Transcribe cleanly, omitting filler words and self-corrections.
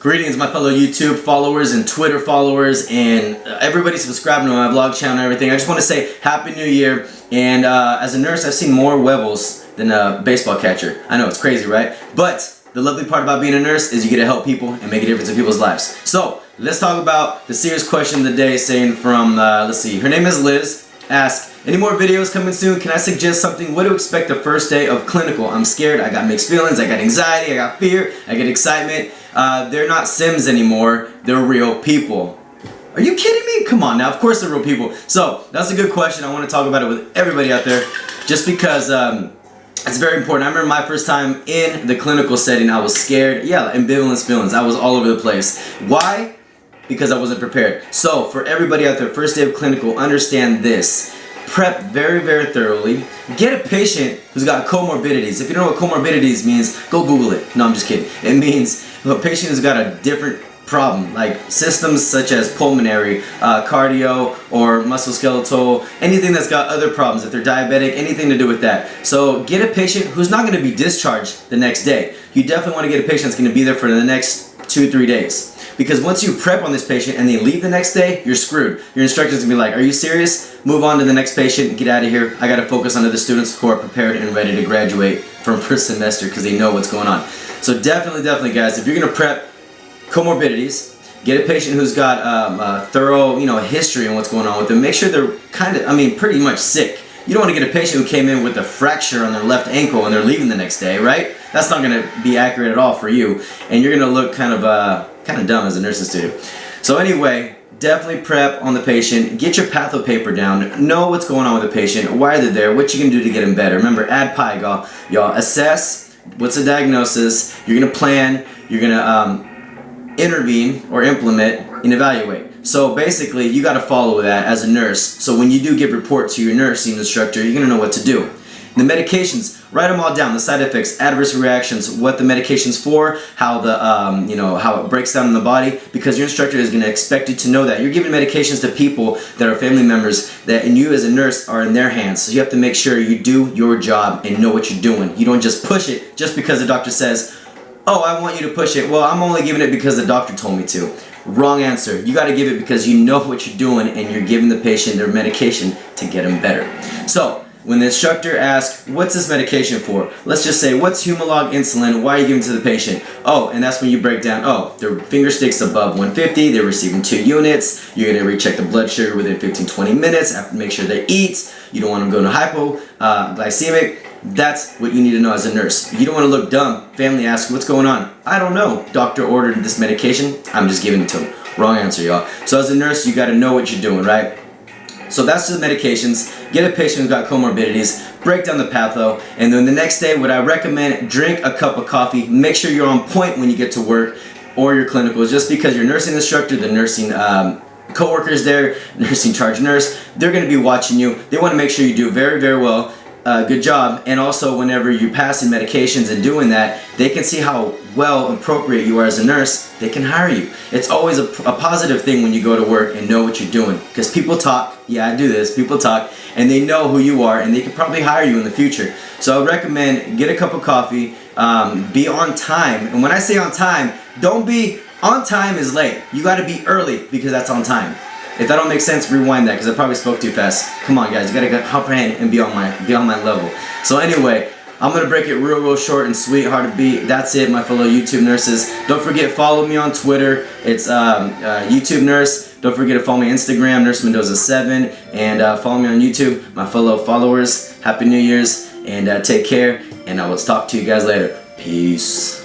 Greetings, my fellow YouTube followers and Twitter followers and everybody subscribing to my vlog channel and everything. I just want to say Happy New Year. And as a nurse, I've seen more huevos than a baseball catcher. I know, it's crazy, right? But the lovely part about being a nurse is you get to help people and make a difference in people's lives. So let's talk about the serious question of the day, saying from, let's see, her name is Liz. Ask, any more videos coming soon? Can I suggest something? What to expect the first day of clinical? I'm scared, I got mixed feelings, I got anxiety, I got fear, I get excitement. They're not Sims anymore, they're real people. Are you kidding me? Come on now, of course they're real people. So, that's a good question. I want to talk about it with everybody out there just because it's very important. I remember my first time in the clinical setting, I was scared. Yeah, ambivalent feelings. I was all over the place. Why? Because I wasn't prepared. So, for everybody out there, first day of clinical, understand this. Prep very, very thoroughly. Get a patient who's got comorbidities. If you don't know what comorbidities means, go Google it. No, I'm just kidding. It means a patient who's got a different problem, like systems such as pulmonary, cardio, or musculoskeletal, anything that's got other problems. If they're diabetic, anything to do with that. So get a patient who's not going to be discharged the next day. You definitely want to get a patient that's going to be there for the next 2-3 days. Because once you prep on this patient and they leave the next day, you're screwed. Your instructor's gonna be like, are you serious? Move on to the next patient, get out of here. I gotta focus on other students who are prepared and ready to graduate from first semester because they know what's going on. So definitely guys, if you're gonna prep comorbidities, get a patient who's got a thorough, history on what's going on with them. Make sure they're pretty much sick. You don't want to get a patient who came in with a fracture on their left ankle and they're leaving the next day, right? That's not going to be accurate at all for you, and you're going to look kind of dumb as a nursing student. So anyway, definitely prep on the patient. Get your patho paper down. Know what's going on with the patient, why they're there, what you can do to get them better. Remember, add pi, y'all. Assess what's the diagnosis. You're going to plan. You're going to intervene or implement and evaluate. So basically, you got to follow that as a nurse. So when you do give report to your nursing instructor, you're going to know what to do. The medications, write them all down. The side effects, adverse reactions, what the medication's for, how the how it breaks down in the body. Because your instructor is going to expect you to know that. You're giving medications to people that are family members and you as a nurse are in their hands. So you have to make sure you do your job and know what you're doing. You don't just push it just because the doctor says, oh, I want you to push it. Well, I'm only giving it because the doctor told me to. Wrong answer. You got to give it because you know what you're doing and you're giving the patient their medication to get them better. So, when the instructor asks, what's this medication for? Let's just say, what's Humalog insulin? Why are you giving it to the patient? Oh, and that's when you break down, oh, their finger sticks above 150, they're receiving 2 units, you're going to recheck the blood sugar within 15-20 minutes, have to make sure they eat, you don't want them going to hypoglycemic. That's what you need to know as a nurse. You don't want to look dumb. Family asks, what's going on? I don't know. Doctor ordered this medication, I'm just giving it to them. Wrong answer, y'all. So as a nurse, you got to know what you're doing, right? So that's the medications. Get a patient who's got comorbidities, break down the patho, and then the next day, what I recommend, drink a cup of coffee. Make sure you're on point when you get to work or your clinicals. Just because your nursing instructor, the nursing co-workers there, nursing charge nurse, they're going to be watching you. They want to make sure you do very, very well. Good job. And also whenever you're passing medications and doing that, they can see how well appropriate you are as a nurse. They can hire you. It's always a positive thing when you go to work and know what you're doing, because people talk. Yeah, I do this. People talk and they know who you are and they can probably hire you in the future. So I recommend get a cup of coffee, be on time. And when I say on time, don't be on time is late. You got to be early because that's on time. If that don't make sense, rewind that because I probably spoke too fast. Come on, guys, you gotta comprehend and be on my level. So anyway, I'm gonna break it real short and sweet, hard to beat. That's it, my fellow YouTube nurses. Don't forget, follow me on Twitter. It's YouTube Nurse. Don't forget to follow me on Instagram, Nursemendoza7, and follow me on YouTube, my fellow followers. Happy New Year's, and take care. And I will talk to you guys later. Peace.